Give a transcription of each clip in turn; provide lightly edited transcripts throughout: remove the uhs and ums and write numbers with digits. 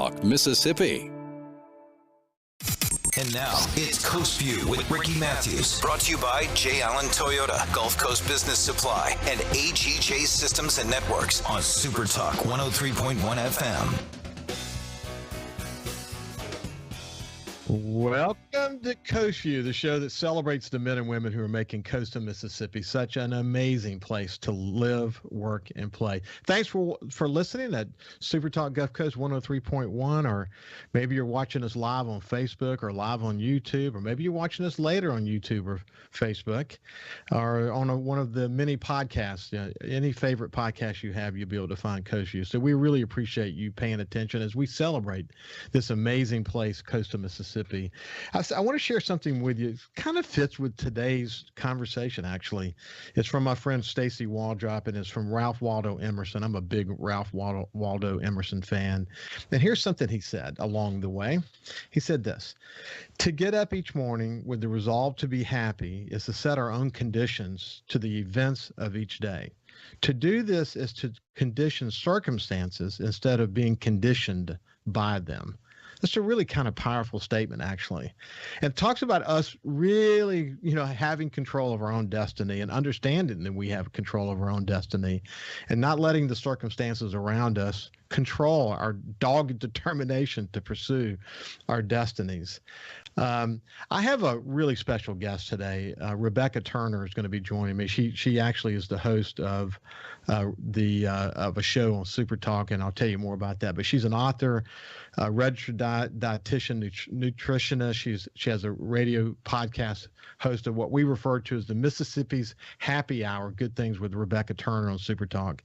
SuperTalk Mississippi. And now, it's Coast Vue with Ricky Mathews. Brought to you by J. Allen Toyota, Gulf Coast Business Supply, and AGJ Systems and Networks on SuperTalk 103.1 FM. Welcome to Coast Vue, the show that celebrates the men and women who are making coastal Mississippi such an amazing place to live, work, and play. Thanks for listening at SuperTalk Gulf Coast 103.1, or maybe you're watching us live on Facebook or live on YouTube, or maybe you're watching us later on YouTube or Facebook, or on one of the many podcasts. Any favorite podcast you have, you'll be able to find Coast Vue. So we really appreciate you paying attention as we celebrate this amazing place, coastal Mississippi. I want to share something with you. It kind of fits with today's conversation, actually. It's from my friend Stacy Waldrop, and it's from Ralph Waldo Emerson. I'm a big Ralph Waldo Emerson fan. And here's something he said along the way. He said this: to get up each morning with the resolve to be happy is to set our own conditions to the events of each day. To do this is to condition circumstances instead of being conditioned by them. That's a really kind of powerful statement, actually. And it talks about us really, having control of our own destiny and understanding that we have control of our own destiny and not letting the circumstances around us control our dogged determination to pursue our destinies. I have a really special guest today. Rebecca Turner is going to be joining me. She actually is the host of of a show on SuperTalk, and I'll tell you more about that. But she's an author, registered dietitian, nutritionist. She has a radio podcast host of what we refer to as the Mississippi's Happy Hour, Good Things with Rebecca Turner on SuperTalk.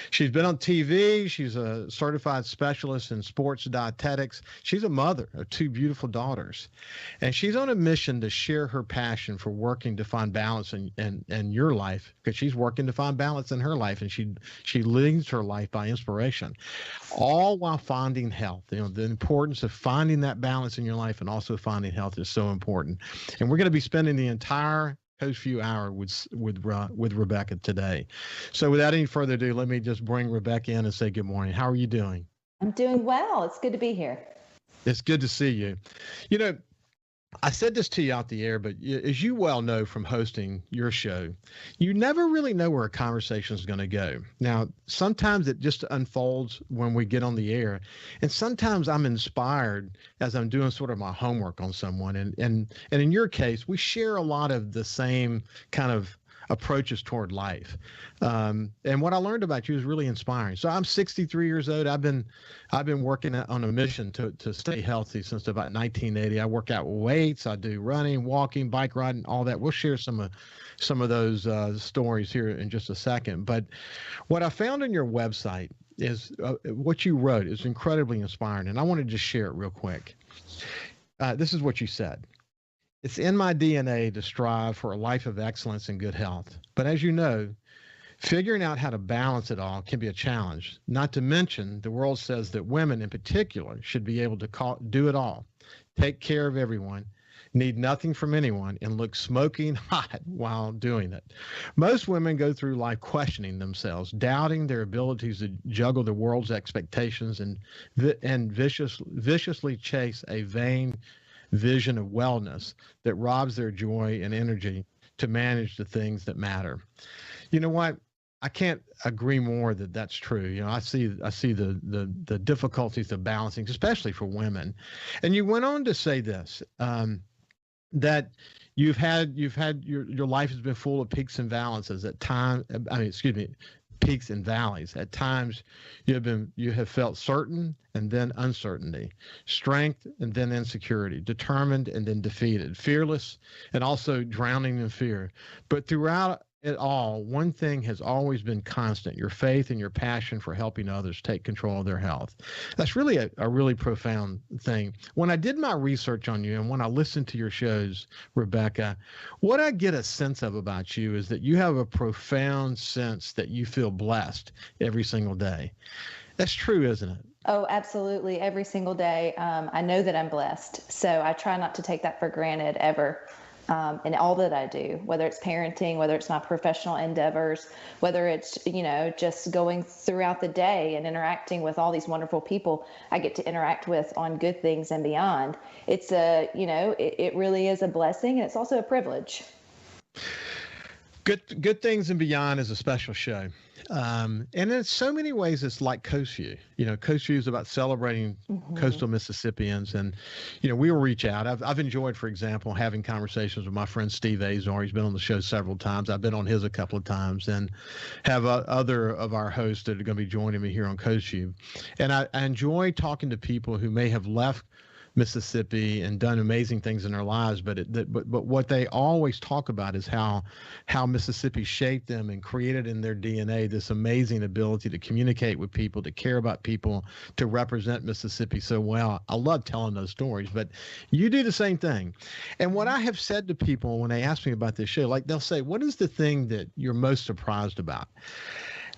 She's been on TV. She's a certified specialist in sports dietetics. She's a mother of two beautiful daughters, and she's on a mission to share her passion for working to find balance in your life, because she's working to find balance in her life, and she leads her life by inspiration, all while finding health. The importance of finding that balance in your life and also finding health is so important. And we're going to be spending the entire Coast Vue hour with Rebecca today. So without any further ado, let me just bring Rebecca in and say good morning. How are you doing? I'm doing well. It's good to be here. It's good to see you. I said this to you out the air, but as you well know from hosting your show, you never really know where a conversation is going to go. Now, sometimes it just unfolds when we get on the air, and sometimes I'm inspired as I'm doing sort of my homework on someone. And in your case, we share a lot of the same kind of approaches toward life. And what I learned about you is really inspiring. So I'm 63 years old. I've been working on a mission to stay healthy since about 1980. I work out with weights. I do running, walking, bike riding, all that. We'll share some of those stories here in just a second. But what I found on your website is what you wrote is incredibly inspiring. And I wanted to just share it real quick. This is what you said. It's in my DNA to strive for a life of excellence and good health. But as you know, figuring out how to balance it all can be a challenge. Not to mention, the world says that women in particular should be able to do it all, take care of everyone, need nothing from anyone, and look smoking hot while doing it. Most women go through life questioning themselves, doubting their abilities to juggle the world's expectations and viciously chase a vain vision of wellness that robs their joy and energy to manage the things that matter. You know what? I can't agree more that that's true. I see the difficulties of balancing, especially for women. And you went on to say this, that your life has been full of peaks and valleys peaks and valleys. At times you have felt certain and then uncertainty, strength and then insecurity, determined and then defeated, fearless and also drowning in fear. But throughout it all, one thing has always been constant: your faith and your passion for helping others take control of their health. That's really a really profound thing. When I did my research on you and when I listened to your shows, Rebecca, what I get a sense of about you is that you have a profound sense that you feel blessed every single day. That's true, isn't it? Oh, absolutely. Every single day. I know that I'm blessed. So I try not to take that for granted ever. in all that I do, whether it's parenting, whether it's my professional endeavors, whether it's, just going throughout the day and interacting with all these wonderful people I get to interact with on Good Things and Beyond. It's it really is a blessing, and it's also a privilege. Good Things and Beyond is a special show. And in so many ways, it's like Coast Vue. Coast Vue is about celebrating coastal Mississippians. And, we will reach out. I've enjoyed, for example, having conversations with my friend Steve Azar. He's been on the show several times. I've been on his a couple of times, and have other of our hosts that are going to be joining me here on Coast Vue. And I enjoy talking to people who may have left Mississippi and done amazing things in their lives, but what they always talk about is how Mississippi shaped them and created in their DNA this amazing ability to communicate with people, to care about people, to represent Mississippi so well. I love telling those stories, but you do the same thing. And what I have said to people when they ask me about this show, like they'll say, "What is the thing that you're most surprised about?"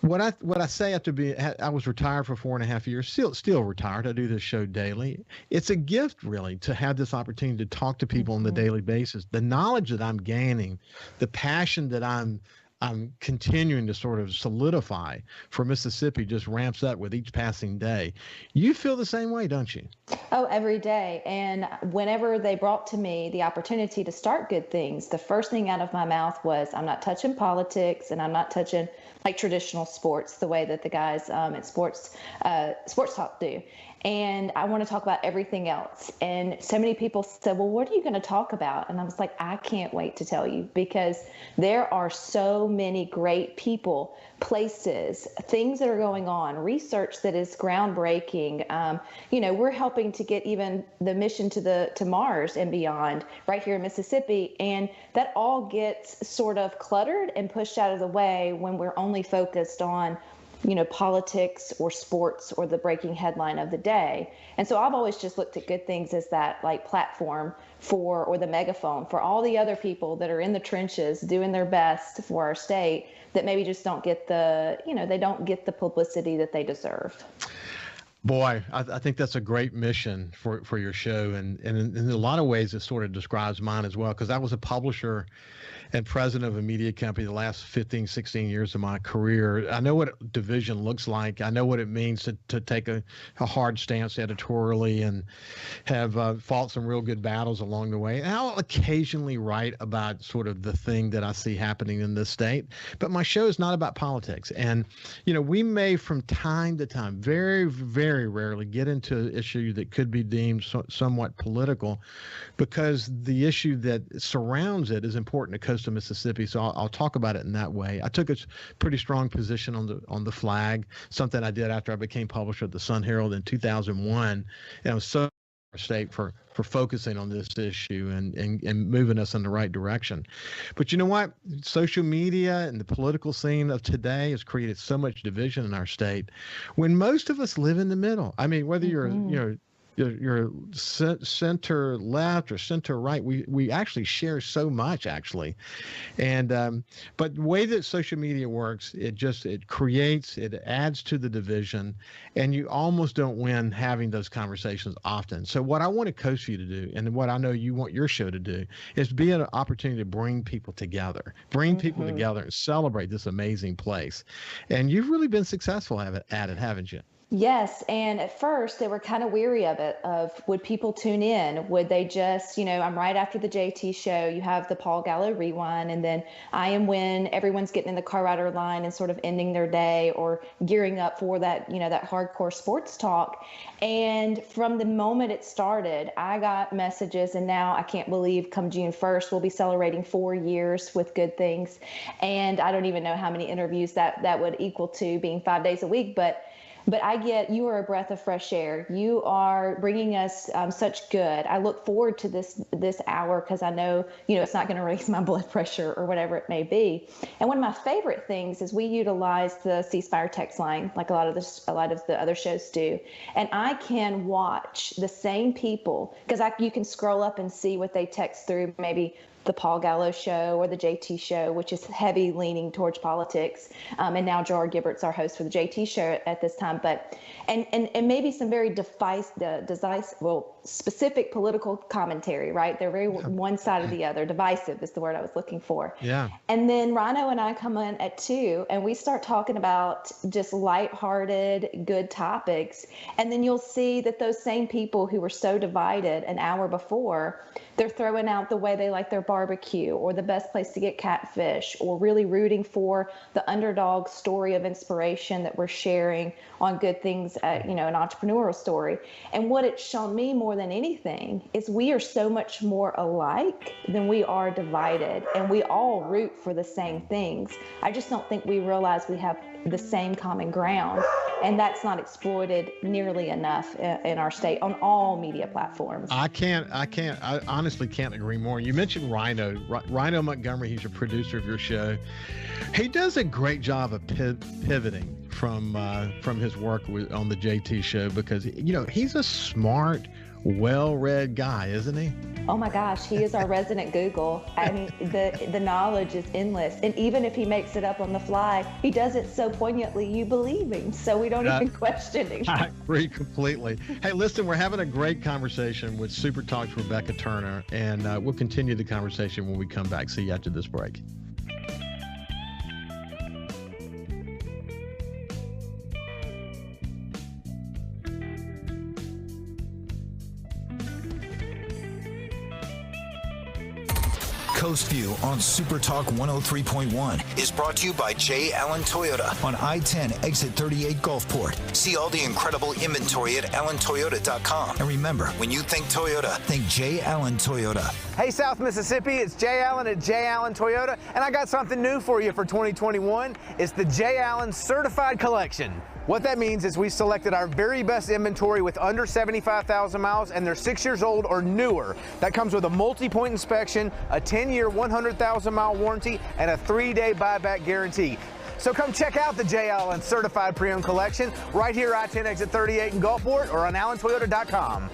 What I say I was retired for 4.5 years, still retired. I do this show daily. It's a gift, really, to have this opportunity to talk to people on the daily basis. The knowledge that I'm gaining, the passion that I'm continuing to sort of solidify for Mississippi just ramps up with each passing day. You feel the same way, don't you? Oh, every day. And whenever they brought to me the opportunity to start Good Things, the first thing out of my mouth was, I'm not touching politics, and I'm not touching like traditional sports the way that the guys at Sports Talk do. And I want to talk about everything else. And so many people said, well, what are you going to talk about? And I was like, I can't wait to tell you, because there are so many great people, places, things that are going on, research that is groundbreaking. We're helping to get even the mission to Mars and beyond right here in Mississippi. And that all gets sort of cluttered and pushed out of the way when we're only focused on politics or sports or the breaking headline of the day. And so I've always just looked at Good Things as that like platform or the megaphone for all the other people that are in the trenches doing their best for our state that maybe just don't get they don't get the publicity that they deserve. Boy, I think that's a great mission for your show. And in a lot of ways, it sort of describes mine as well, because I was a publisher and president of a media company the last 15, 16 years of my career. I know what division looks like. I know what it means to take a hard stance editorially and have fought some real good battles along the way. And I'll occasionally write about sort of the thing that I see happening in this state. But my show is not about politics. And, we may from time to time, very, very rarely get into an issue that could be deemed somewhat political, because the issue that surrounds it is important to coastal Mississippi. So I'll talk about it in that way. I took a pretty strong position on the flag, something I did after I became publisher at the Sun Herald in 2001. And I was so state for focusing on this issue and moving us in the right direction. But you know what? Social media and the political scene of today has created so much division in our state, when most of us live in the middle. I mean, whether you're center left or center right, we actually share so much, actually. And but the way that social media works, it adds to the division, and you almost don't win having those conversations often. So what I want to coach you to do, and what I know you want your show to do, is be an opportunity to bring people together and celebrate this amazing place. And you've really been successful at it, haven't you? Yes. And at first they were kind of weary of it, would people tune in? Would they just, I'm right after the JT show, you have the Paul Gallo rewind, and then I am when everyone's getting in the car rider line and sort of ending their day or gearing up for that, that hardcore sports talk. And from the moment it started, I got messages, and now I can't believe come June 1st, we'll be celebrating 4 years with Good Things. And I don't even know how many interviews that would equal to, being 5 days a week, but you are a breath of fresh air. You are bringing us such good. I look forward to this hour, because I know, it's not going to raise my blood pressure or whatever it may be. And one of my favorite things is we utilize the ceasefire text line, like a lot of the other shows do. And I can watch the same people, because you can scroll up and see what they text through maybe the Paul Gallo show or the JT show, which is heavy leaning towards politics. And now Jar Gibbert's our host for the JT show at this time. But and maybe some very specific political commentary, right? They're very one side or the other. Divisive is the word I was looking for. Yeah. And then Rhino and I come in at 2, and we start talking about just lighthearted, good topics. And then you'll see that those same people who were so divided an hour before, they're throwing out the way they like their barbecue, or the best place to get catfish, or really rooting for the underdog story of inspiration that we're sharing on good things, an entrepreneurial story. And what it's shown me more than anything is we are so much more alike than we are divided, and we all root for the same things. I just don't think we realize we have the same common ground, and that's not exploited nearly enough in our state on all media platforms. I honestly can't agree more. You mentioned Rhino Montgomery. He's your producer of your show. He does a great job of pivoting from his work on the JT show, because he's a smart, well-read guy, isn't he? Oh my gosh, he is our resident Google. I mean, the knowledge is endless. And even if he makes it up on the fly, he does it so poignantly you believe him. So we don't even question him. I agree completely. Hey, listen, we're having a great conversation with SuperTalk's Rebecca Turner, and we'll continue the conversation when we come back. See you after this break. Coast Vue on SuperTalk 103.1 is brought to you by J. Allen Toyota on I-10 exit 38 Gulfport. See all the incredible inventory at allentoyota.com. And remember, when you think Toyota, think J. Allen Toyota. Hey, South Mississippi, it's J. Allen at J. Allen Toyota, and I got something new for you for 2021. It's the J. Allen Certified Collection. What that means is we selected our very best inventory with under 75,000 miles, and they're 6 years old or newer. That comes with a multi-point inspection, a 10-year, 100,000-mile warranty, and a 3-day buyback guarantee. So come check out the J. Allen Certified Pre-Owned Collection right here, I-10 exit 38 in Gulfport, or on allentoyota.com.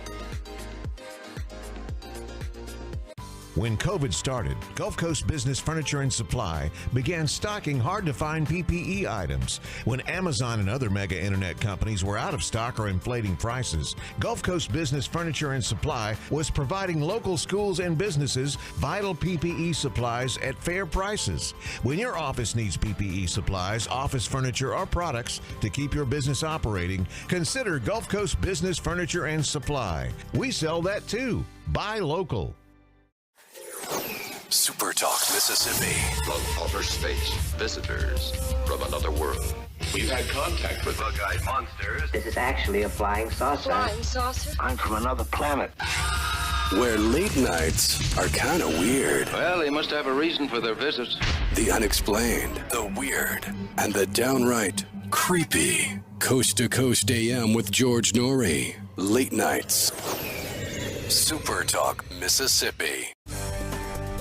When COVID started, Gulf Coast Business Furniture and Supply began stocking hard-to-find PPE items. When Amazon and other mega internet companies were out of stock or inflating prices, Gulf Coast Business Furniture and Supply was providing local schools and businesses vital PPE supplies at fair prices. When your office needs PPE supplies, office furniture, or products to keep your business operating, consider Gulf Coast Business Furniture and Supply. We sell that too. Buy local. SuperTalk Mississippi. From outer space, visitors from another world. We've had contact with bug-eyed monsters. This is actually a flying saucer. Flying saucer? I'm from another planet. Where late nights are kind of weird. Well, they must have a reason for their visits. The unexplained, the weird, and the downright creepy. Coast to Coast AM with George Norrie. Late nights. SuperTalk Mississippi.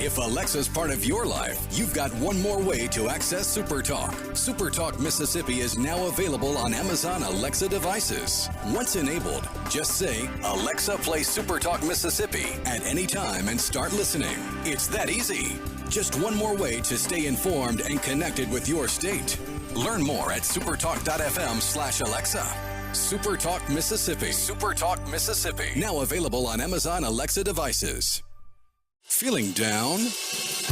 If Alexa's part of your life, you've got one more way to access SuperTalk. SuperTalk Mississippi is now available on Amazon Alexa devices. Once enabled, just say, Alexa, play SuperTalk Mississippi at any time and start listening. It's that easy. Just one more way to stay informed and connected with your state. Learn more at supertalk.fm/Alexa. SuperTalk Mississippi. SuperTalk Mississippi. Now available on Amazon Alexa devices. Feeling down?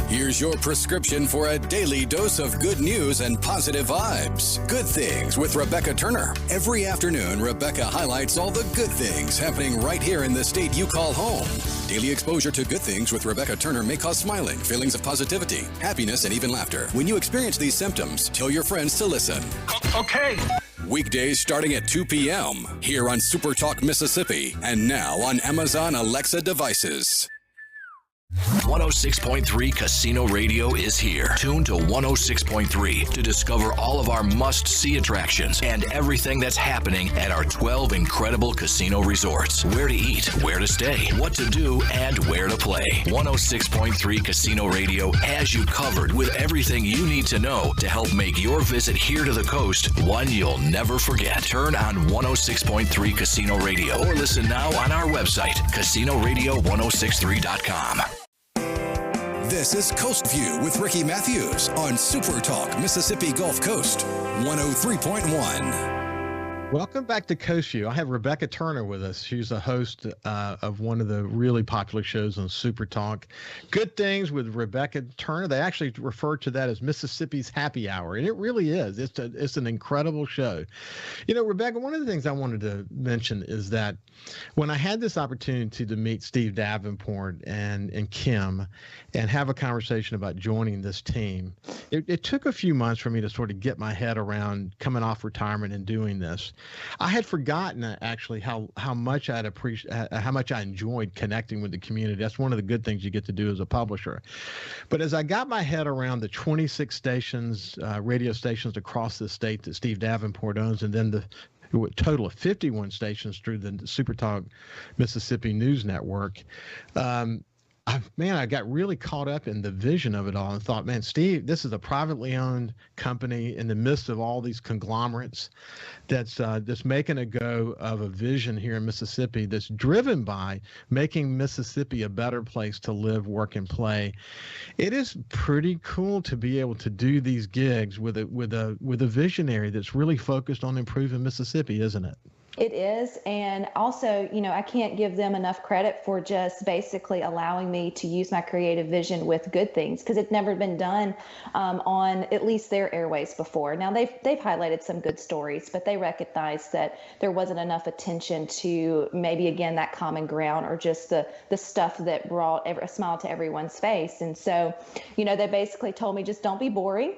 Here's your prescription for a daily dose of good news and positive vibes. Good Things with Rebecca Turner. Every afternoon, Rebecca highlights all the good things happening right here in the state you call home. Daily exposure to Good Things with Rebecca Turner may cause smiling, feelings of positivity, happiness, and even laughter. When you experience these symptoms, tell your friends to listen. Okay. Weekdays starting at 2 p.m. here on SuperTalk Mississippi, and now on Amazon Alexa devices. 106.3 Casino Radio is here. Tune to 106.3 to discover all of our must-see attractions and everything that's happening at our 12 incredible casino resorts. Where to eat, where to stay, what to do, and where to play. 106.3 Casino Radio has you covered with everything you need to know to help make your visit here to the coast one you'll never forget. Turn on 106.3 Casino Radio or listen now on our website, CasinoRadio1063.com. This is Coast View with Ricky Mathews on SuperTalk Mississippi Gulf Coast 103.1. Welcome back to Coast View. I have Rebecca Turner with us. She's a host of one of the really popular shows on Super Talk, Good Things with Rebecca Turner. They actually refer to that as Mississippi's Happy Hour, and it really is. It's an incredible show. You know, Rebecca, one of the things I wanted to mention is that when I had this opportunity to meet Steve Davenport and Kim and have a conversation about joining this team, it took a few months for me to sort of get my head around coming off retirement and doing this. I had forgotten actually how much how much I enjoyed connecting with the community. That's one of the good things you get to do as a publisher. But as I got my head around the 26 stations, radio stations across the state that Steve Davenport owns, and then the total of 51 stations through the SuperTalk Mississippi News Network, I got really caught up in the vision of it all and thought, man, Steve, this is a privately owned company in the midst of all these conglomerates that's making a go of a vision here in Mississippi that's driven by making Mississippi a better place to live, work, and play. It is pretty cool to be able to do these gigs with a visionary that's really focused on improving Mississippi, isn't it? It is. And also, you know, I can't give them enough credit for just basically allowing me to use my creative vision with Good Things, because it's never been done on at least their airways before. Now, they've highlighted some good stories, but they recognize that there wasn't enough attention to maybe, again, that common ground or just the stuff that brought a smile to everyone's face. And so, you know, they basically told me, just don't be boring.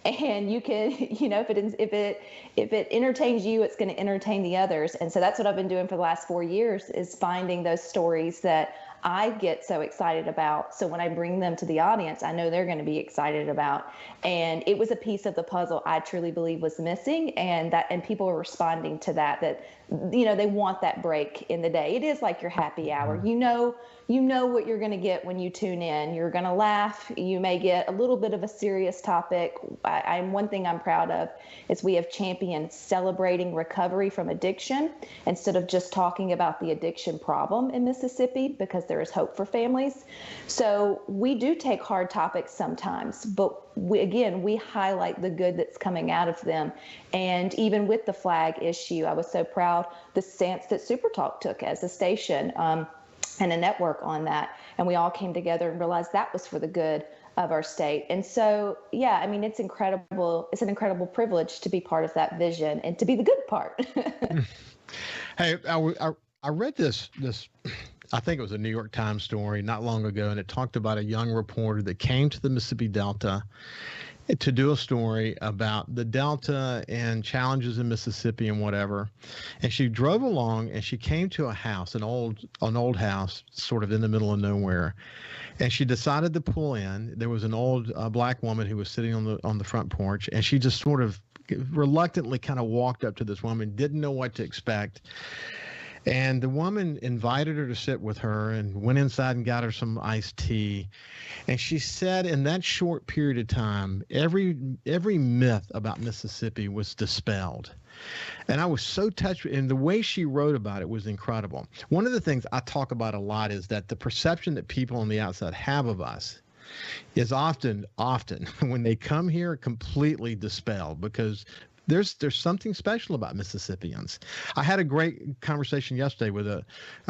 And you can, you know, if it entertains you, it's going to entertain the others. And so that's what I've been doing for the last 4 years, is finding those stories that I get so excited about. So when I bring them to the audience, I know they're going to be excited about. And it was a piece of the puzzle I truly believe was missing, and people are responding to that, you know, they want that break in the day. It is like your happy hour. You know what you're going to get when you tune in. You're going to laugh. You may get a little bit of a serious topic. One thing I'm proud of is we have championed celebrating recovery from addiction instead of just talking about the addiction problem in Mississippi, because there is hope for families. So we do take hard topics sometimes, but we highlight the good that's coming out of them. And even with the flag issue, I was so proud the stance that SuperTalk took as a station and a network on that. And we all came together and realized that was for the good of our state. And so, yeah, I mean, it's incredible. It's an incredible privilege to be part of that vision and to be the good part. Hey, I read this, I think it was a New York Times story not long ago, and it talked about a young reporter that came to the Mississippi Delta to do a story about the Delta and challenges in Mississippi and whatever. And she drove along and she came to a house, an old house, sort of in the middle of nowhere. And she decided to pull in. There was an old black woman who was sitting on the front porch, and she just sort of reluctantly kind of walked up to this woman, didn't know what to expect. And the woman invited her to sit with her and went inside and got her some iced tea. And she said in that short period of time, every myth about Mississippi was dispelled. And I was so touched, and the way she wrote about it was incredible. One of the things I talk about a lot is that the perception that people on the outside have of us is often when they come here completely dispelled, because there's something special about Mississippians. I had a great conversation yesterday with a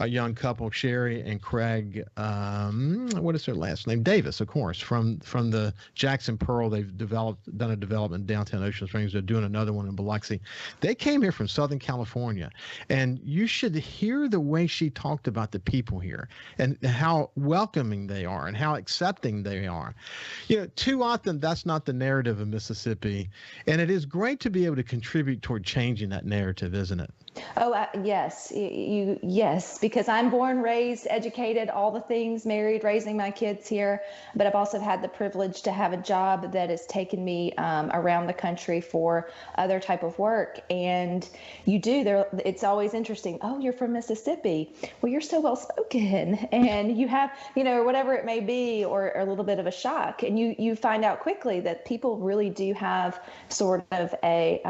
young couple, Sherry and Craig. What is their last name? Davis, of course, from the Jackson Pearl. They've done a development in downtown Ocean Springs. They're doing another one in Biloxi. They came here from Southern California, and you should hear the way she talked about the people here and how welcoming they are and how accepting they are. You know, too often that's not the narrative of Mississippi, and it is great to be able to contribute toward changing that narrative, isn't it? Oh, yes. Yes, because I'm born, raised, educated, all the things, married, raising my kids here. But I've also had the privilege to have a job that has taken me around the country for other type of work. And it's always interesting. Oh, you're from Mississippi. Well, you're so well spoken. And you have, or whatever it may be, or a little bit of a shock. And you find out quickly that people really do have sort of a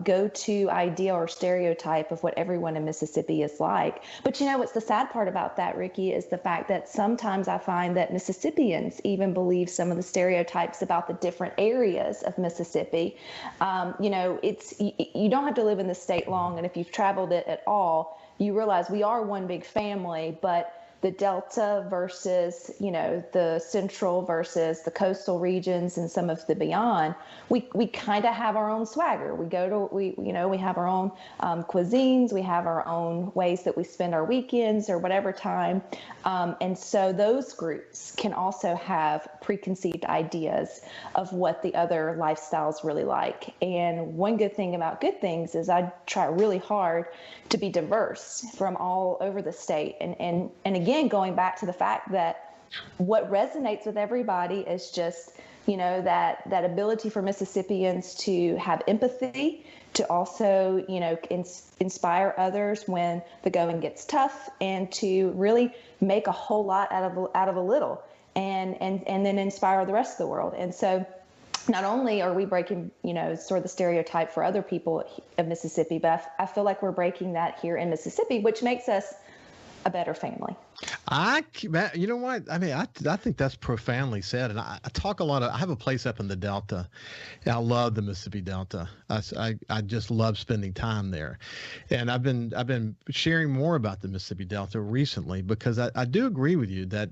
go-to idea or stereotype of of what everyone in Mississippi is like. But what's the sad part about that, Ricky, is the fact that sometimes I find that Mississippians even believe some of the stereotypes about the different areas of Mississippi. You don't have to live in the state long, and if you've traveled it at all, you realize we are one big family, but the Delta versus, the central versus the coastal regions and some of the beyond, we kind of have our own swagger. We have our own cuisines, we have our own ways that we spend our weekends or whatever time. And so those groups can also have preconceived ideas of what the other lifestyles really like. And one good thing about Good Things is I try really hard to be diverse from all over the state. And again, going back to the fact that what resonates with everybody is just, that ability for Mississippians to have empathy, to also, inspire others when the going gets tough, and to really make a whole lot out of a little, and then inspire the rest of the world. And so not only are we breaking, sort of the stereotype for other people of Mississippi, but I feel like we're breaking that here in Mississippi, which makes us a better family. You know what? I mean, I think that's profoundly said. And I talk a lot I have a place up in the Delta. And I love the Mississippi Delta. I just love spending time there. And I've been sharing more about the Mississippi Delta recently, because I do agree with you that,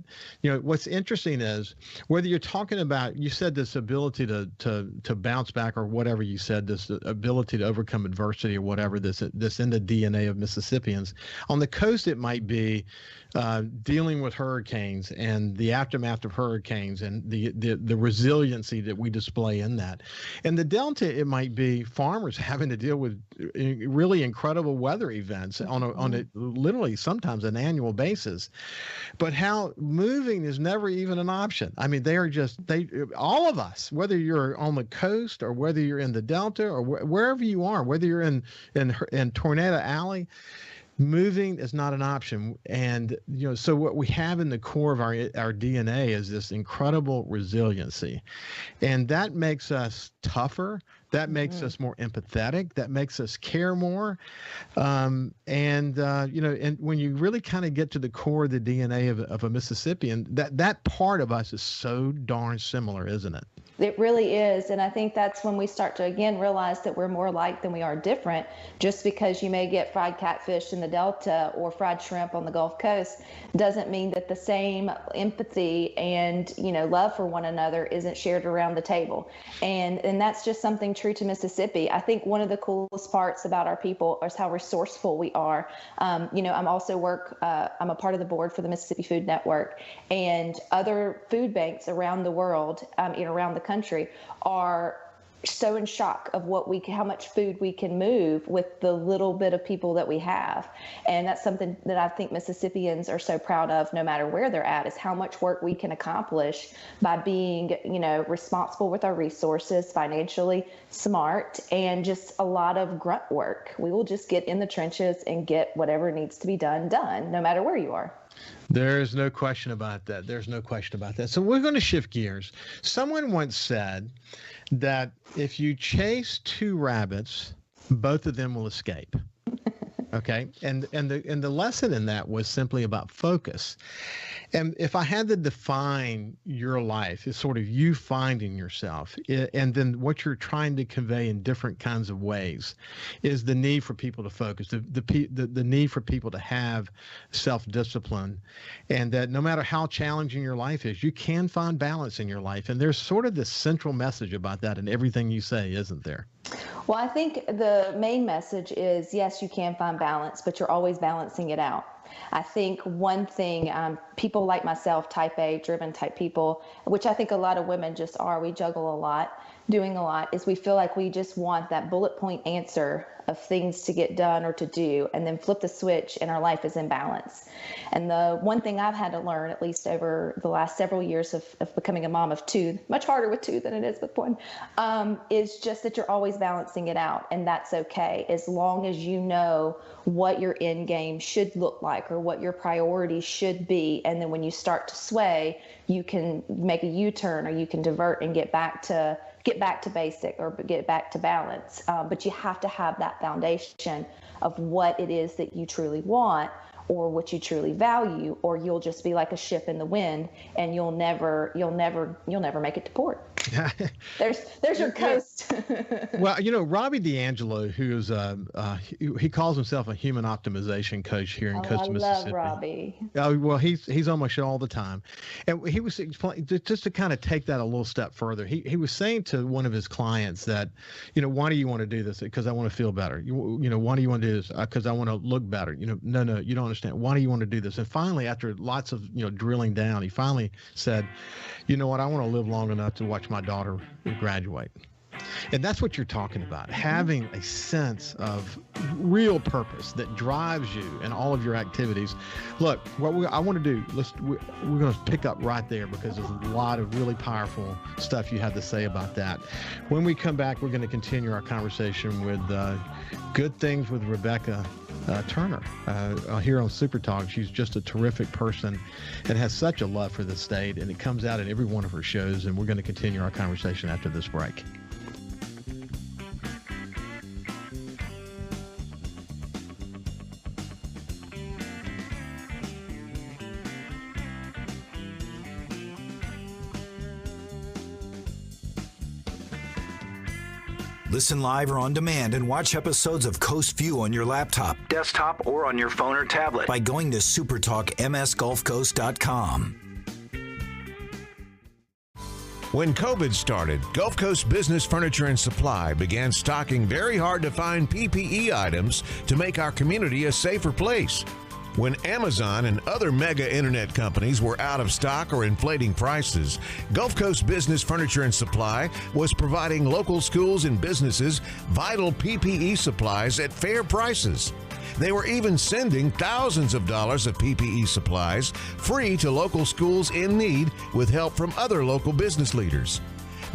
what's interesting is whether you're talking about, you said this ability to bounce back, or whatever you said, this ability to overcome adversity, or whatever, this in the DNA of Mississippians. On the coast, it might be dealing with hurricanes and the aftermath of hurricanes, and the resiliency that we display in that. In the Delta, it might be farmers having to deal with really incredible weather events on a literally sometimes an annual basis, but how moving is never even an option. I mean, all of us, whether you're on the coast or whether you're in the Delta or wherever you are, whether you're in Tornado Alley, moving is not an option. And, so what we have in the core of our DNA is this incredible resiliency. And that makes us tougher. That makes us more empathetic. That makes us care more. And when you really kind of get to the core of the DNA of a Mississippian, that part of us is so darn similar, isn't it? It really is. And I think that's when we start to, again, realize that we're more alike than we are different. Just because you may get fried catfish in the Delta or fried shrimp on the Gulf Coast doesn't mean that the same empathy and, love for one another isn't shared around the table. And that's just something true to Mississippi. I think one of the coolest parts about our people is how resourceful we are. I'm a part of the board for the Mississippi Food Network, and other food banks around the world, around the country, are so in shock of how much food we can move with the little bit of people that we have. And that's something that I think Mississippians are so proud of, no matter where they're at, is how much work we can accomplish by being, responsible with our resources, financially smart, and just a lot of grunt work. We will just get in the trenches and get whatever needs to be done, no matter where you are. There's no question about that. There's no question about that. So we're going to shift gears. Someone once said that if you chase two rabbits, both of them will escape. Okay. And the lesson in that was simply about focus. And if I had to define your life, it's sort of you finding yourself, and then what you're trying to convey in different kinds of ways is the need for people to focus, the need for people to have self-discipline, and that no matter how challenging your life is, you can find balance in your life. And there's sort of this central message about that in everything you say, isn't there? Well, I think the main message is, yes, you can find balance, but you're always balancing it out. I think one thing, people like myself, type A, driven type people, which I think a lot of women just are, we juggle a lot, doing a lot, is we feel like we just want that bullet point answer of things to get done or to do, and then flip the switch and our life is in balance. And the one thing I've had to learn, at least over the last several years of becoming a mom of two, much harder with two than it is with one, is just that you're always balancing it out. And that's okay, as long as you know what your end game should look like or what your priorities should be. And then when you start to sway, you can make a U-turn, or you can divert and get back to get back to basic or get back to balance. But you have to have that foundation of what it is that you truly want or what you truly value, or you'll just be like a ship in the wind and you'll never make it to port. There's your coast. Well, Robbie D'Angelo, who's he calls himself a human optimization coach here in Coast Mississippi. I love Robbie. Well, he's on my show all the time, and he was explaining, just to kind of take that a little step further. He was saying to one of his clients that, why do you want to do this? Because I want to feel better. Why do you want to do this? Because I want to look better. No, you don't understand. Why do you want to do this? And finally, after lots of drilling down, he finally said, you know what? I want to live long enough to watch my daughter graduate. And that's what you're talking about, having a sense of real purpose that drives you in all of your activities. Look, what I want to do, we're going to pick up right there because there's a lot of really powerful stuff you have to say about that. When we come back, we're going to continue our conversation with Good Things with Rebecca Turner here on Super Talk. She's just a terrific person and has such a love for the state, and it comes out in every one of her shows, and we're going to continue our conversation after this break. Listen live or on demand and watch episodes of Coast Vue on your laptop, desktop, or on your phone or tablet by going to supertalkmsgulfcoast.com. When COVID started, Gulf Coast Business Furniture and Supply began stocking very hard-to-find PPE items to make our community a safer place. When Amazon and other mega internet companies were out of stock or inflating prices, Gulf Coast Business Furniture and Supply was providing local schools and businesses vital PPE supplies at fair prices. They were even sending thousands of dollars of PPE supplies free to local schools in need with help from other local business leaders.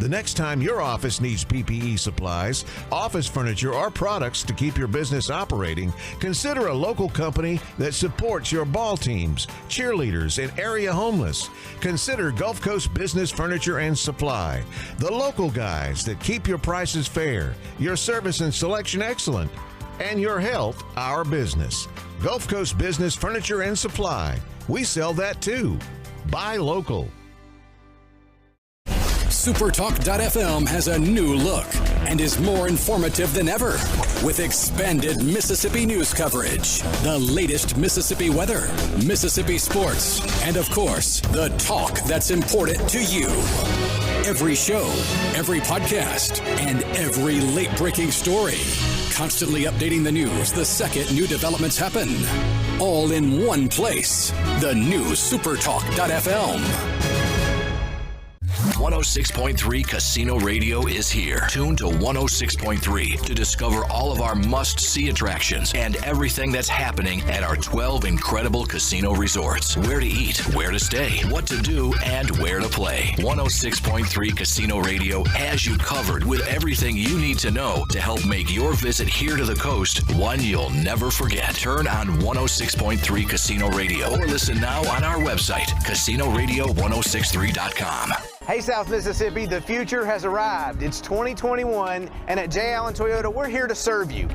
The next time your office needs PPE supplies, office furniture, or products to keep your business operating, consider a local company that supports your ball teams, cheerleaders, and area homeless. Consider Gulf Coast Business Furniture and Supply, the local guys that keep your prices fair, your service and selection excellent, and your health our business. Gulf Coast Business Furniture and Supply. We sell that too. Buy local. SuperTalk.fm has a new look and is more informative than ever with expanded Mississippi news coverage, the latest Mississippi weather, Mississippi sports, and of course, the talk that's important to you. Every show, every podcast, and every late-breaking story. Constantly updating the news the second new developments happen. All in one place. The new SuperTalk.fm. 106.3 Casino Radio is here. Tune to 106.3 to discover all of our must-see attractions and everything that's happening at our 12 incredible casino resorts. Where to eat, where to stay, what to do, and where to play. 106.3 Casino Radio has you covered with everything you need to know to help make your visit here to the coast one you'll never forget. Turn on 106.3 Casino Radio or listen now on our website, CasinoRadio1063.com. Hey, South Mississippi, the future has arrived. It's 2021, and at J. Allen Toyota, we're here to serve you.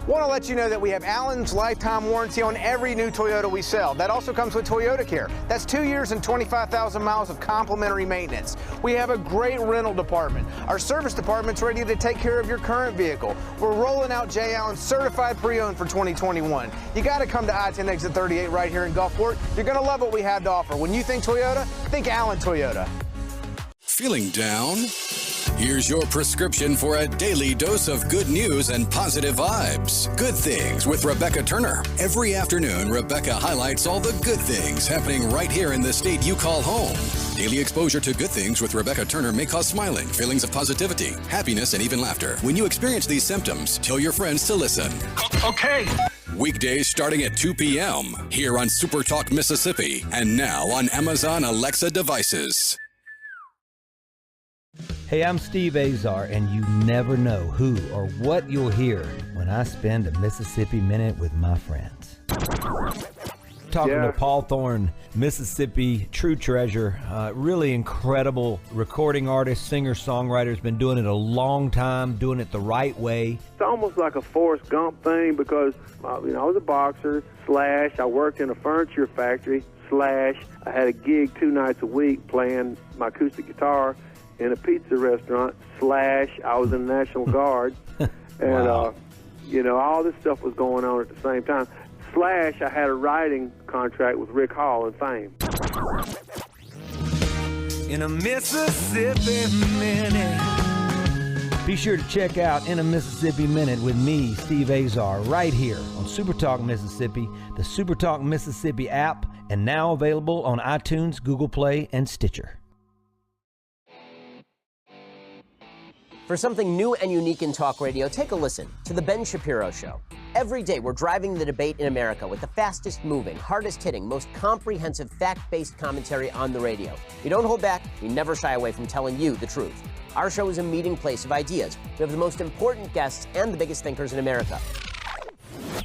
Want to let you know that we have Allen's lifetime warranty on every new Toyota we sell. That also comes with Toyota Care. That's 2 years and 25,000 miles of complimentary maintenance. We have a great rental department. Our service department's ready to take care of your current vehicle. We're rolling out J. Allen certified pre-owned for 2021. You got to come to I-10 exit 38 right here in Gulfport. You're going to love what we have to offer. When you think Toyota, think Allen Toyota. Feeling down? Here's your prescription for a daily dose of good news and positive vibes. Good Things with Rebecca Turner. Every afternoon, Rebecca highlights all the good things happening right here in the state you call home. Daily exposure to Good Things with Rebecca Turner may cause smiling, feelings of positivity, happiness, and even laughter. When you experience these symptoms, tell your friends to listen. Okay. Weekdays starting at 2 p.m. here on SuperTalk Mississippi and now on Amazon Alexa devices. Hey, I'm Steve Azar, and you never know who or what you'll hear when I spend a Mississippi Minute with my friends. talking to Paul Thorne, Mississippi true treasure, really incredible recording artist, singer, songwriter. Has been doing it a long time, doing it the right way. It's almost like a Forrest Gump thing because, I was a boxer, / I worked in a furniture factory, / I had a gig 2 nights a week playing my acoustic guitar in a pizza restaurant, / I was in the National Guard. And, wow. All this stuff was going on at the same time. / I had a writing contract with Rick Hall and Fame. In a Mississippi Minute. Be sure to check out In a Mississippi Minute with me, Steve Azar, right here on SuperTalk Mississippi, the SuperTalk Mississippi app, and now available on iTunes, Google Play, and Stitcher. For something new and unique in talk radio, take a listen to The Ben Shapiro Show. Every day, we're driving the debate in America with the fastest moving, hardest hitting, most comprehensive, fact-based commentary on the radio. We don't hold back. We never shy away from telling you the truth. Our show is a meeting place of ideas. We have the most important guests and the biggest thinkers in America.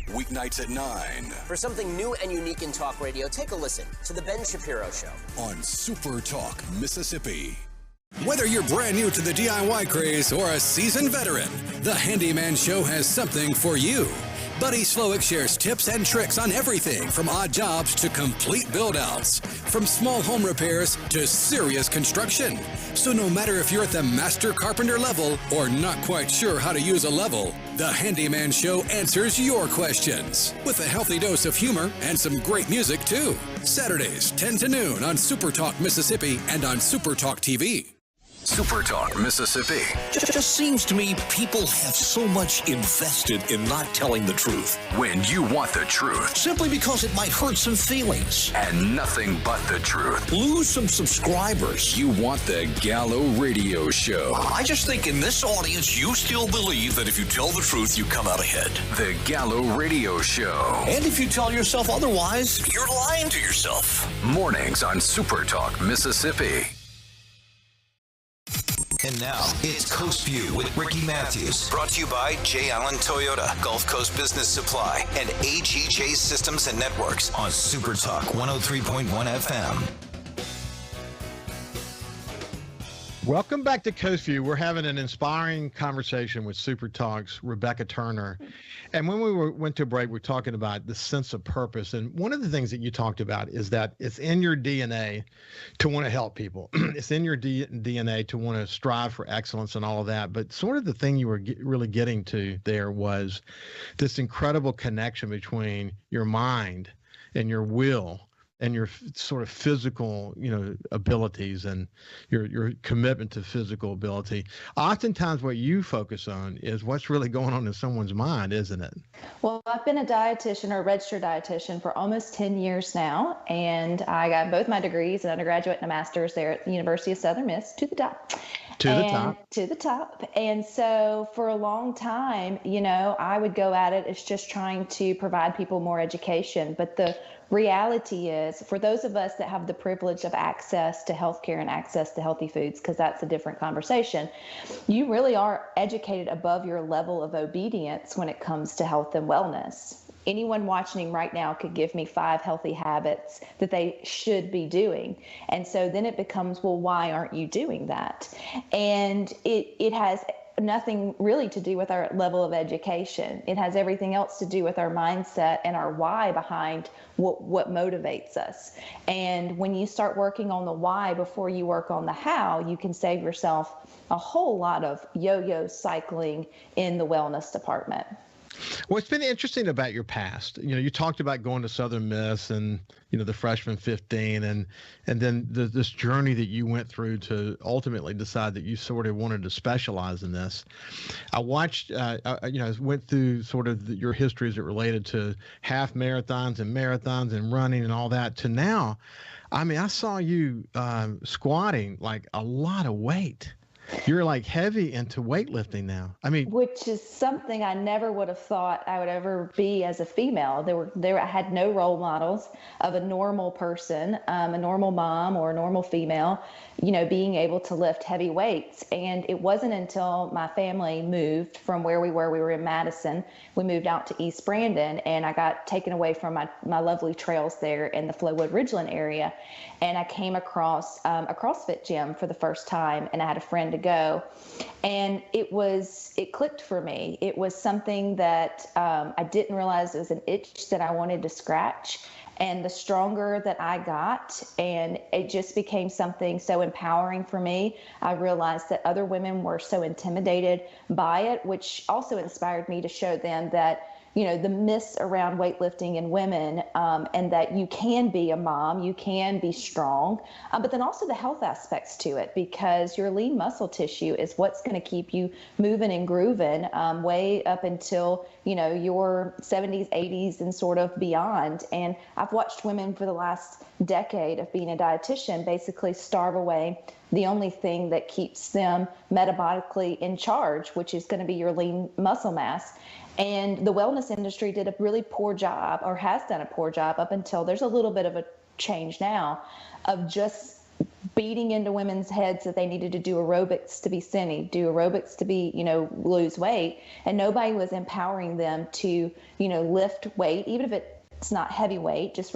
Weeknights at 9. For something new and unique in talk radio, take a listen to The Ben Shapiro Show on Super Talk Mississippi. Whether you're brand new to the DIY craze or a seasoned veteran, the Handyman Show has something for you. Buddy Slowick shares tips and tricks on everything from odd jobs to complete build-outs, from small home repairs to serious construction. So no matter if you're at the master carpenter level or not quite sure how to use a level, the Handyman Show answers your questions with a healthy dose of humor and some great music too. Saturdays, 10 to noon on Super Talk Mississippi and on Super Talk TV. Super Talk Mississippi. Just seems to me people have so much invested in not telling the truth. When you want the truth. Simply because it might hurt some feelings. And nothing but the truth. Lose some subscribers. You want the Gallo Radio Show. I just think in this audience, you still believe that if you tell the truth, you come out ahead. The Gallo Radio Show. And if you tell yourself otherwise, you're lying to yourself. Mornings on Super Talk Mississippi. And now, it's Coast View with Ricky Mathews. Brought to you by J. Allen Toyota, Gulf Coast Business Supply, and AGJ Systems and Networks on Super Talk 103.1 FM. Welcome back to Coast View. We're having an inspiring conversation with Super Talk's Rebecca Turner. And when we went to break, we're talking about the sense of purpose. And one of the things that you talked about is that it's in your DNA to want to help people. It's in your DNA to want to strive for excellence and all of that. But sort of the thing you were really getting to there was this incredible connection between your mind and your will and your sort of physical, abilities and your commitment to physical ability. Oftentimes what you focus on is what's really going on in someone's mind, isn't it? Well, I've been a dietitian or a registered dietitian for almost 10 years now, and I got both my degrees, an undergraduate and a master's there at the University of Southern Miss, to the top. To the top. And so for a long time, I would go at it as just trying to provide people more education. But the reality is, for those of us that have the privilege of access to healthcare and access to healthy foods, because that's a different conversation, you really are educated above your level of obedience when it comes to health and wellness. Anyone watching right now could give me 5 healthy habits that they should be doing. And so then it becomes, well, why aren't you doing that? And it has nothing really to do with our level of education. It has everything else to do with our mindset and our why behind what motivates us. And when you start working on the why before you work on the how, you can save yourself a whole lot of yo-yo cycling in the wellness department. What's been interesting about your past, you talked about going to Southern Miss and, the freshman 15 and then this journey that you went through to ultimately decide that you sort of wanted to specialize in this. I watched, went through sort of your history as it related to half marathons and running and all that to now. I mean, I saw you squatting like a lot of weight. you're like heavy into weightlifting now. I mean, which is something I never would have thought I would ever be as a female. I had no role models of a normal person, a normal mom or a normal female, being able to lift heavy weights. And it wasn't until my family moved from where we were in Madison, we moved out to East Brandon, and I got taken away from my lovely trails there in the Flowwood Ridgeland area. And I came across a CrossFit gym for the first time, and I had a friend to go. And it clicked for me. It was something that I didn't realize it was an itch that I wanted to scratch. And the stronger that I got, and it just became something so empowering for me, I realized that other women were so intimidated by it, which also inspired me to show them that, the myths around weightlifting in women, and that you can be a mom, you can be strong, but then also the health aspects to it, because your lean muscle tissue is what's going to keep you moving and grooving way up until, your 70s, 80s, and sort of beyond. And I've watched women for the last decade of being a dietitian basically starve away the only thing that keeps them metabolically in charge, which is going to be your lean muscle mass. And the wellness industry did a really poor job, or has done a poor job up until there's a little bit of a change now, of just beating into women's heads that they needed to do aerobics to be skinny, do aerobics to be, lose weight. And nobody was empowering them to, lift weight, even if it's not heavy weight, just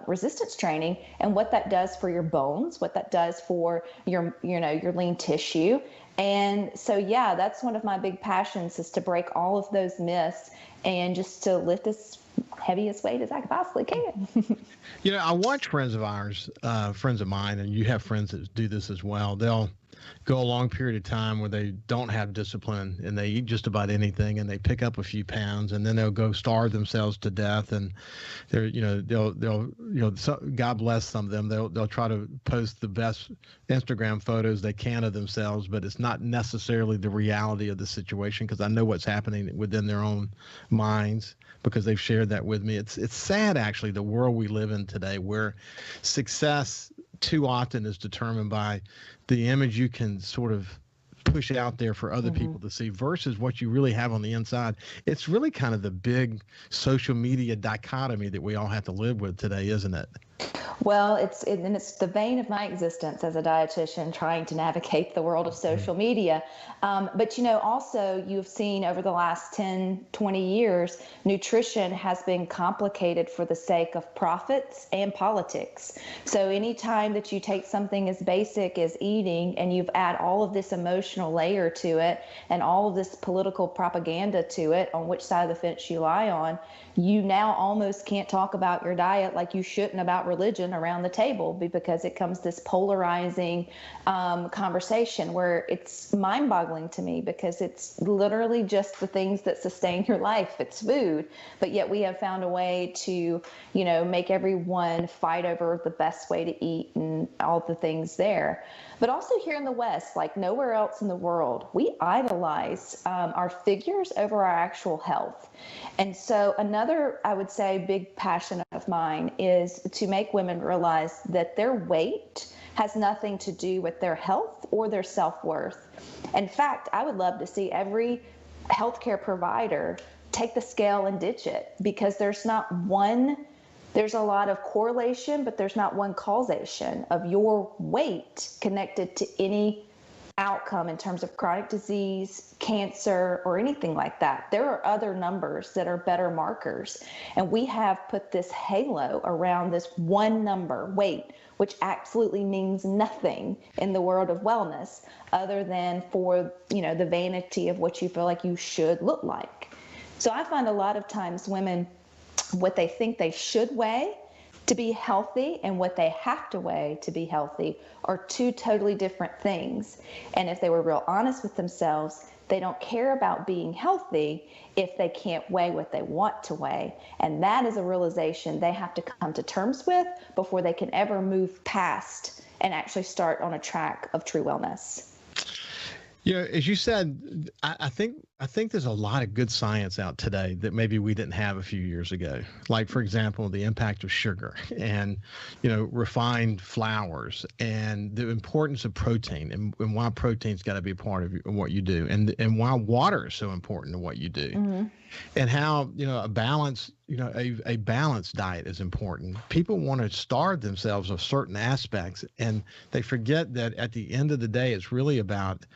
resistance training, and what that does for your bones, what that does for your lean tissue. And so, yeah, that's one of my big passions, is to break all of those myths and just to lift as heavy as weight as I possibly can. I watch friends of ours, friends of mine, and you have friends that do this as well. They'll go a long period of time where they don't have discipline, and they eat just about anything, and they pick up a few pounds, and then they'll go starve themselves to death. And they're, God bless some of them. They'll try to post the best Instagram photos they can of themselves, but it's not necessarily the reality of the situation, because I know what's happening within their own minds, because they've shared that with me. It's sad, actually, the world we live in today, where success too often is determined by the image you can sort of push out there for other people to see versus what you really have on the inside. It's really kind of the big social media dichotomy that we all have to live with today, isn't it? Well, it's the vein of my existence as a dietitian, trying to navigate the world of social media. But, also you've seen over the last 10, 20 years, nutrition has been complicated for the sake of profits and politics. So anytime that you take something as basic as eating and you've add all of this emotional layer to it and all of this political propaganda to it, on which side of the fence you lie on, you now almost can't talk about your diet like you shouldn't about religion around the table, because it comes this polarizing conversation where it's mind-boggling to me, because it's literally just the things that sustain your life. It's food, but yet we have found a way to, make everyone fight over the best way to eat and all the things there. But also here in the West, like nowhere else in the world, we idolize our figures over our actual health. And so another, I would say, big passion of mine is to make women realize that their weight has nothing to do with their health or their self-worth. In fact, I would love to see every healthcare provider take the scale and ditch it, because there's a lot of correlation, but there's not one causation of your weight connected to any outcome in terms of chronic disease, cancer, or anything like that. There are other numbers that are better markers. And we have put this halo around this one number, weight, which absolutely means nothing in the world of wellness other than for, the vanity of what you feel like you should look like. So I find a lot of times women, what they think they should weigh to be healthy and what they have to weigh to be healthy are two totally different things. And if they were real honest with themselves, they don't care about being healthy if they can't weigh what they want to weigh. And that is a realization they have to come to terms with before they can ever move past and actually start on a track of true wellness. As you said, I think I think there's a lot of good science out today that maybe we didn't have a few years ago. Like, for example, the impact of sugar and, refined flours and the importance of protein and why protein's got to be a part of what you do and why water is so important to what you do. Mm-hmm. And how, a balance, a balanced diet is important. People want to starve themselves of certain aspects, and they forget that at the end of the day, it's really about,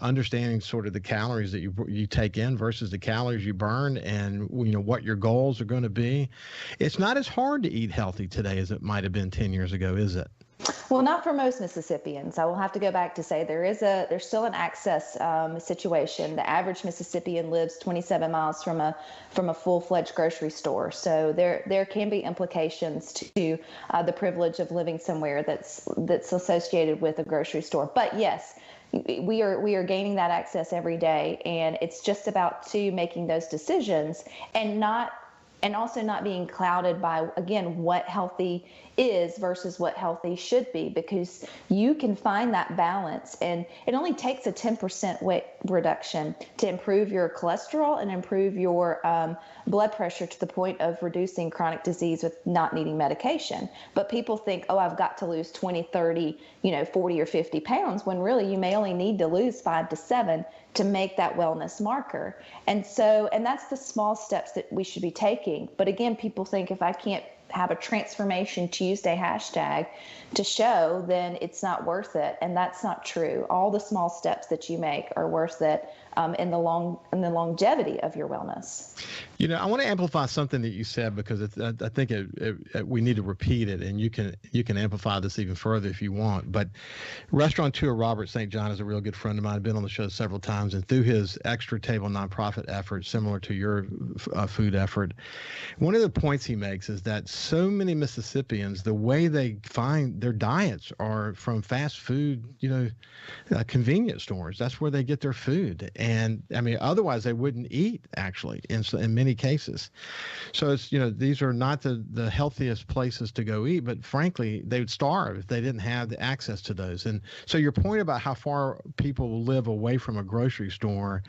understanding sort of the calories that you take in versus the calories you burn, and, what your goals are going to be. It's not as hard to eat healthy today as it might have been 10 years ago, is it? Well, not for most Mississippians. I will have to go back to say there's still an access situation. The average Mississippian lives 27 miles from a full-fledged grocery store. So there can be implications to the privilege of living somewhere that's associated with a grocery store. But yes, we are gaining that access every day, and it's just about making those decisions and also not being clouded by, again, what healthy is versus what healthy should be, because you can find that balance. And it only takes a 10% weight reduction to improve your cholesterol and improve your blood pressure to the point of reducing chronic disease with not needing medication. But people think, oh, I've got to lose 20, 30, 40 or 50 pounds, when really you may only need to lose 5 to 7 to make that wellness marker. And that's the small steps that we should be taking. But again, people think if I can't have a Transformation Tuesday hashtag to show, then it's not worth it. And that's not true. All the small steps that you make are worth it in the longevity of your wellness. I want to amplify something that you said, because I think we need to repeat it, and you can amplify this even further if you want. But restaurateur Robert St. John is a real good friend of mine. I've been on the show several times, and through his Extra Table nonprofit effort, similar to your food effort, one of the points he makes is that so many Mississippians, the way they find their diets are from fast food, convenience stores. That's where they get their food. And I mean, otherwise they wouldn't eat, actually, in many cases. So it's, these are not the healthiest places to go eat, but frankly, they would starve if they didn't have the access to those. And so your point about how far people live away from a grocery store,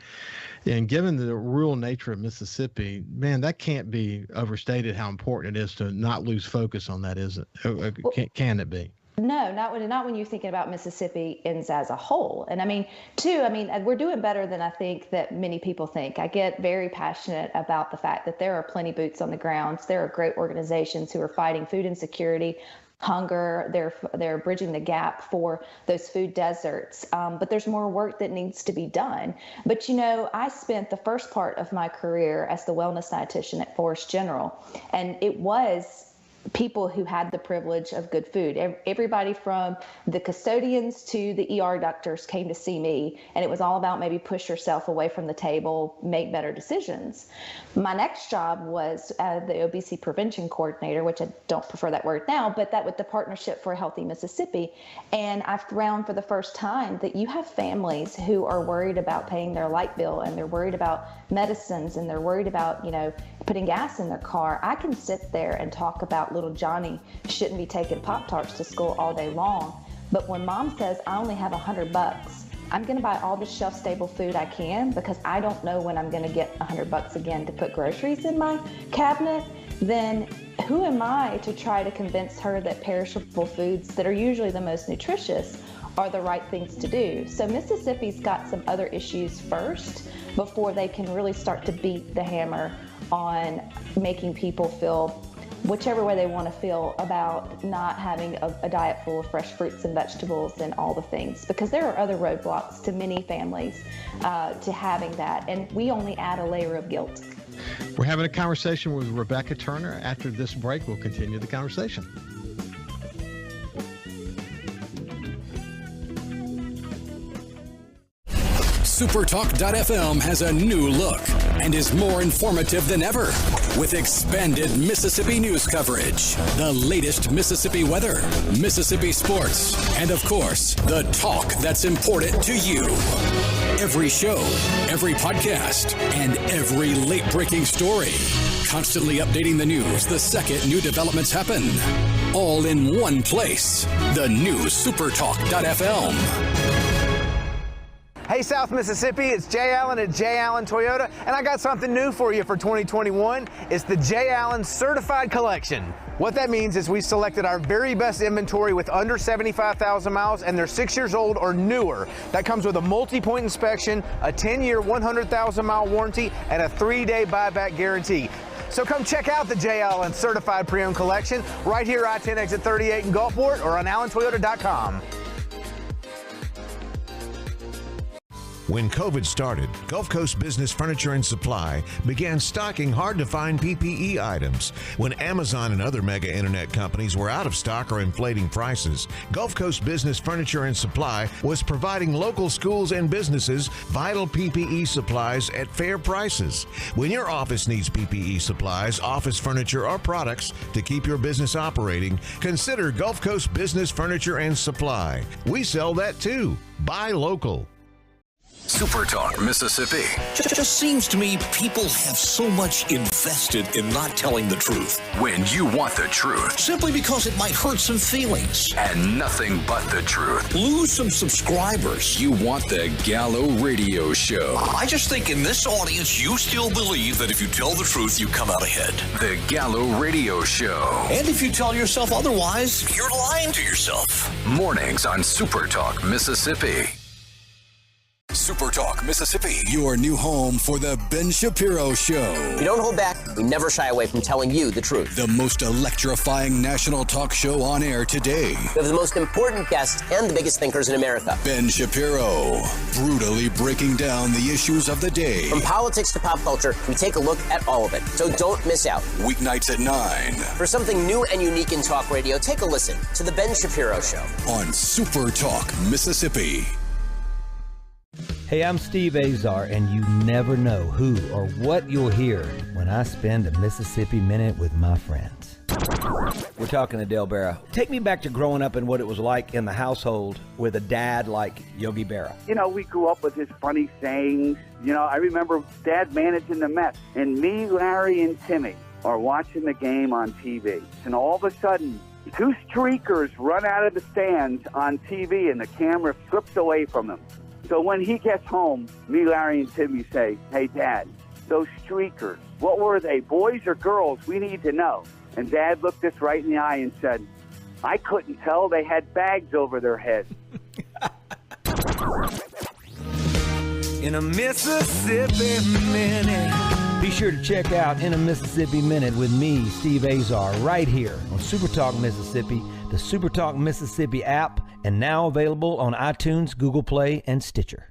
and given the rural nature of Mississippi, man, that can't be overstated how important it is to not lose focus on that, is it? Can it be? No, not when you're thinking about Mississippians as a whole. And we're doing better than I think that many people think. I get very passionate about the fact that there are plenty boots on the ground. There are great organizations who are fighting food insecurity, hunger. They're bridging the gap for those food deserts. But there's more work that needs to be done. But, I spent the first part of my career as the wellness dietitian at Forest General, and it was people who had the privilege of good food. Everybody from the custodians to the ER doctors came to see me, and it was all about maybe push yourself away from the table, make better decisions. My next job was the obesity prevention coordinator, which I don't prefer that word now, but that with the Partnership for a Healthy Mississippi. And I found for the first time that you have families who are worried about paying their light bill, and they're worried about medicines, and they're worried about, putting gas in their car. I can sit there and talk about little Johnny shouldn't be taking Pop-Tarts to school all day long. But when mom says, I only have $100, I'm going to buy all the shelf-stable food I can, because I don't know when I'm going to get $100 again to put groceries in my cabinet, then who am I to try to convince her that perishable foods that are usually the most nutritious are the right things to do? So Mississippi's got some other issues first before they can really start to beat the hammer on making people feel whichever way they want to feel about not having a diet full of fresh fruits and vegetables and all the things, because there are other roadblocks to many families to having that, and we only add a layer of guilt. We're having a conversation with Rebecca Turner. After this break, we'll continue the conversation. SuperTalk.fm has a new look and is more informative than ever, with expanded Mississippi news coverage, the latest Mississippi weather, Mississippi sports, and of course, the talk that's important to you. Every show, every podcast, and every late-breaking story. Constantly updating the news the second new developments happen. All in one place. The new SuperTalk.fm. Hey, South Mississippi, it's Jay Allen at Jay Allen Toyota, and I got something new for you for 2021. It's the Jay Allen Certified Collection. What that means is we selected our very best inventory with under 75,000 miles, and they're 6 years old or newer. That comes with a multi-point inspection, a 10-year, 100,000-mile warranty, and a 3-day buyback guarantee. So come check out the Jay Allen Certified Pre-Owned Collection right here, I-10 exit 38 in Gulfport, or on allentoyota.com. When COVID started, Gulf Coast Business Furniture and Supply began stocking hard-to-find PPE items. When Amazon and other mega internet companies were out of stock or inflating prices, Gulf Coast Business Furniture and Supply was providing local schools and businesses vital PPE supplies at fair prices. When your office needs PPE supplies, office furniture, or products to keep your business operating, consider Gulf Coast Business Furniture and Supply. We sell that too. Buy local. SuperTalk Mississippi. Just seems to me people have so much invested in not telling the truth. When you want the truth. Simply because it might hurt some feelings. And nothing but the truth. Lose some subscribers. You want the Gallo Radio Show. I just think in this audience, you still believe that if you tell the truth, you come out ahead. The Gallo Radio Show. And if you tell yourself otherwise, you're lying to yourself. Mornings on SuperTalk Mississippi. SuperTalk Mississippi, your new home for the Ben Shapiro Show. We don't hold back. We never shy away from telling you the truth. The most electrifying national talk show on air today. We have the most important guests and the biggest thinkers in America. Ben Shapiro, brutally breaking down the issues of the day. From politics to pop culture, we take a look at all of it. So don't miss out. Weeknights at 9. For something new and unique in talk radio, take a listen to The Ben Shapiro Show. On SuperTalk Mississippi. Hey, I'm Steve Azar, and you never know who or what you'll hear when I spend a Mississippi Minute with my friends. We're talking to Del Berra. Take me back to growing up and what it was like in the household with a dad like Yogi Berra. You know, we grew up with his funny sayings. You know, I remember Dad managing the Mets, and me, Larry, and Timmy are watching the game on TV. And all of a sudden, 2 streakers run out of the stands on TV, and the camera slips away from them. So when he gets home, me, Larry, and Timmy say, "Hey, Dad, those streakers, what were they, boys or girls? We need to know." And Dad looked us right in the eye and said, "I couldn't tell. They had bags over their heads." In a Mississippi Minute. Be sure to check out In a Mississippi Minute with me, Steve Azar, right here on SuperTalk Mississippi, the SuperTalk Mississippi app, and now available on iTunes, Google Play, and Stitcher.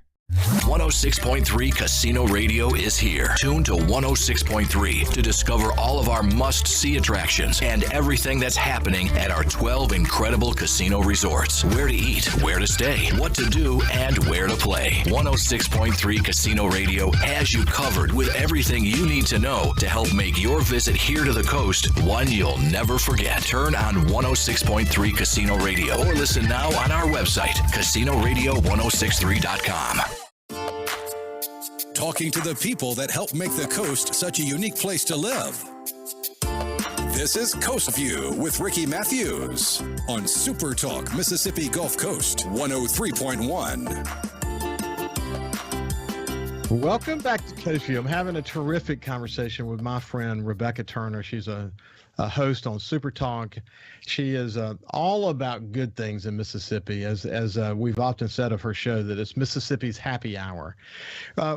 106.3 Casino Radio is here. Tune to 106.3 to discover all of our must-see attractions and everything that's happening at our 12 incredible casino resorts. Where to eat, where to stay, what to do, and where to play. 106.3 Casino Radio has you covered with everything you need to know to help make your visit here to the coast one you'll never forget. Turn on 106.3 Casino Radio or listen now on our website, casinoradio1063.com. Talking to the people that help make the coast such a unique place to live. This is Coast Vue with Ricky Mathews on SuperTalk Mississippi Gulf Coast 103.1. Welcome back to Coast Vue. I'm having a terrific conversation with my friend Rebecca Turner. She's a host on SuperTalk. She is all about good things in Mississippi, as we've often said of her show, that it's Mississippi's happy hour.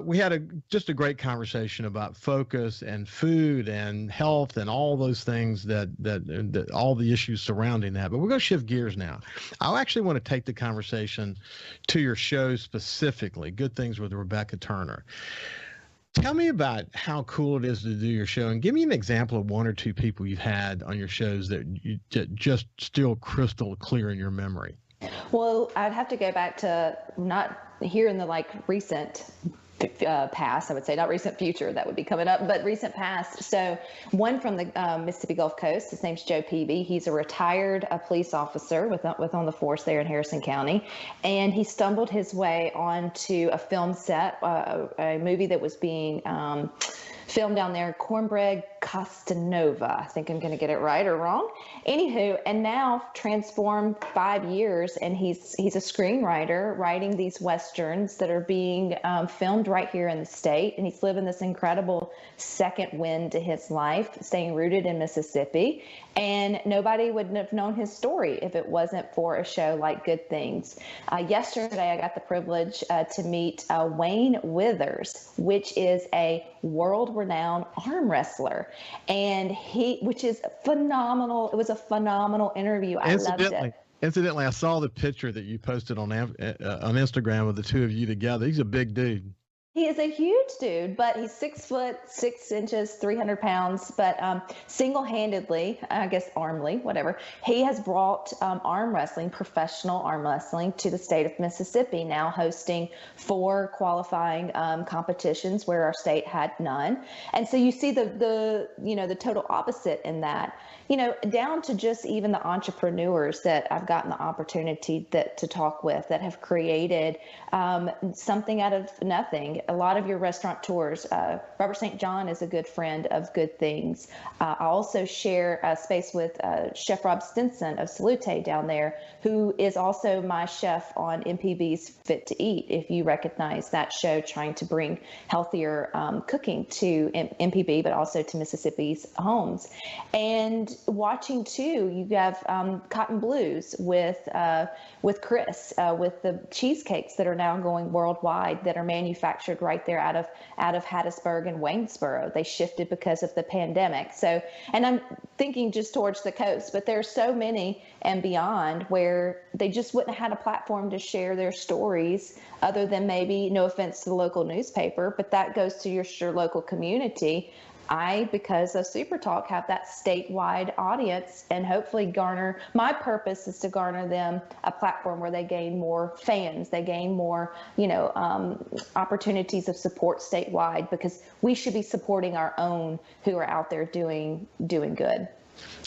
We had just a great conversation about focus and food and health and all those things that all the issues surrounding that. But we're going to shift gears now. I actually want to take the conversation to your show specifically, Good Things with Rebecca Turner. Tell me about how cool it is to do your show, and give me an example of 1 or 2 people you've had on your shows that just still crystal clear in your memory. Well, I'd have to go back to not here in the recent past, I would say, not recent future, that would be coming up, but recent past. So one from the Mississippi Gulf Coast, his name's Joe Peavy. He's a retired police officer with on the force there in Harrison County, and he stumbled his way onto a film set, a movie that was being filmed down there, Cornbread Costanova. I think I'm going to get it right or wrong. Anywho, and now transformed 5 years, and he's a screenwriter writing these Westerns that are being filmed right here in the state. And he's living this incredible second wind to his life, staying rooted in Mississippi. And nobody would have known his story if it wasn't for a show like Good Things. Yesterday, I got the privilege to meet Wayne Withers, which is a world-renowned arm wrestler, and which is phenomenal. It was a phenomenal interview. I loved it. Incidentally, I saw the picture that you posted on Instagram of the two of you together. He's a big dude. He is a huge dude, but he's 6 foot 6 inches, 300 pounds. But single-handedly, I guess armly, whatever, he has brought arm wrestling, professional arm wrestling, to the state of Mississippi. Now hosting 4 qualifying competitions where our state had none. And so you see the total opposite in that. Down to just even the entrepreneurs that I've gotten the opportunity to talk with that have created something out of nothing. A lot of your restaurateurs, Robert St. John is a good friend of Good Things. I also share a space with Chef Rob Stinson of Salute down there, who is also my chef on MPB's Fit to Eat, if you recognize that show, trying to bring healthier cooking to MPB, but also to Mississippi's homes. And watching too, you have Cotton Blues with Chris, with the cheesecakes that are now going worldwide that are manufactured right there out of Hattiesburg and Waynesboro. They shifted because of the pandemic. So, and I'm thinking just towards the coast, but there's so many and beyond where they just wouldn't have had a platform to share their stories other than maybe, no offense to the local newspaper, but that goes to your local community. Because of SuperTalk, have that statewide audience and hopefully my purpose is to garner them a platform where they gain more fans, they gain more, opportunities of support statewide, because we should be supporting our own who are out there doing good.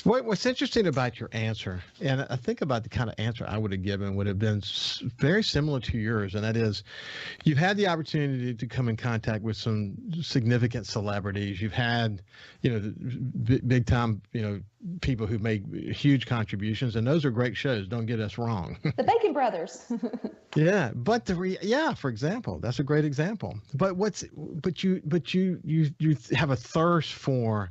What's interesting about your answer, and I think about the kind of answer I would have given would have been very similar to yours, and that is, you've had the opportunity to come in contact with some significant celebrities. You've had, big time, people who make huge contributions, and those are great shows. Don't get us wrong. The Bacon Brothers. Yeah, but for example, that's a great example. But you have a thirst for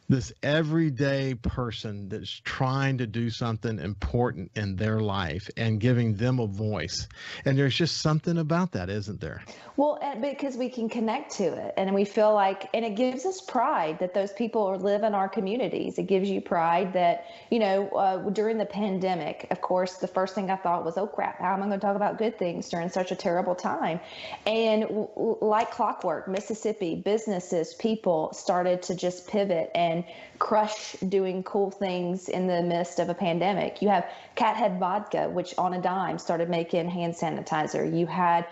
this everyday person that's trying to do something important in their life and giving them a voice. And there's just something about that, isn't there? Well, because we can connect to it, and we feel like, and it gives us pride that those people live in our communities. It gives you pride that, during the pandemic, of course, the first thing I thought was, oh crap, how am I going to talk about Good Things during such a terrible time? And like clockwork, Mississippi businesses, people started to just pivot and crush doing cool things in the midst of a pandemic. You have Cathead Vodka, which on a dime started making hand sanitizer. You had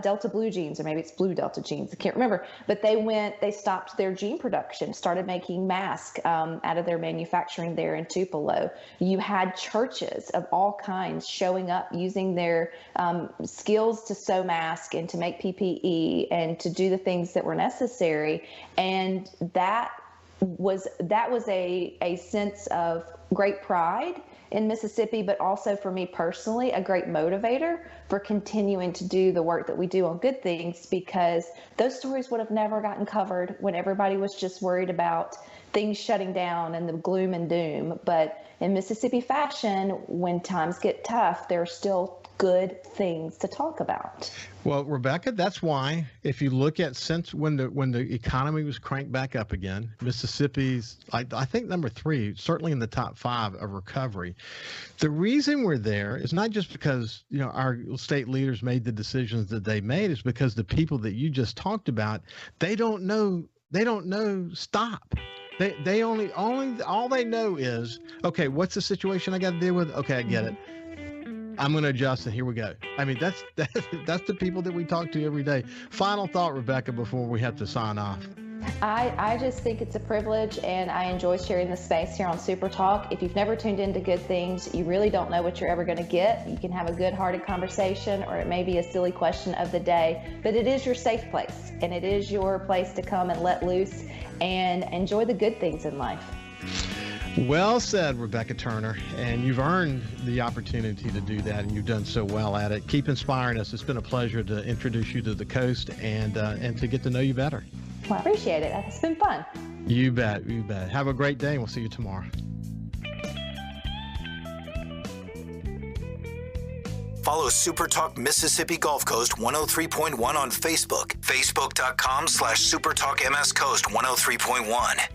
Delta Blue Jeans, or maybe it's Blue Delta Jeans, I can't remember, but they stopped their jean production, started making masks out of their manufacturing there in Tupelo. You had churches of all kinds showing up using their skills to sew masks and to make PPE and to do the things that were necessary. And that was a sense of great pride in Mississippi, but also for me personally, a great motivator for continuing to do the work that we do on Good Things, because those stories would have never gotten covered when everybody was just worried about things shutting down and the gloom and doom. But in Mississippi fashion, when times get tough, there are still good things to talk about. Well, Rebecca, that's why if you look at since when the economy was cranked back up again, Mississippi's, I think number 3, certainly in the top 5 of recovery. The reason we're there is not just because our state leaders made the decisions that they made, is because the people that you just talked about, they don't know stop. They only all they know is, okay, what's the situation I got to deal with? Okay, I get it. I'm going to adjust, and here we go. I mean, that's the people that we talk to every day. Final thought, Rebecca, before we have to sign off. I just think it's a privilege, and I enjoy sharing the space here on Super Talk. If you've never tuned into Good Things, you really don't know what you're ever going to get. You can have a good-hearted conversation, or it may be a silly question of the day, but it is your safe place, and it is your place to come and let loose and enjoy the good things in life. Well said, Rebecca Turner, and you've earned the opportunity to do that, and you've done so well at it. Keep inspiring us. It's been a pleasure to introduce you to the Coast and to get to know you better. Well, I appreciate it. It's been fun. You bet. You bet. Have a great day, and we'll see you tomorrow. Follow SuperTalk Mississippi Gulf Coast 103.1 on Facebook. Facebook.com/SuperTalk MS Coast 103.1.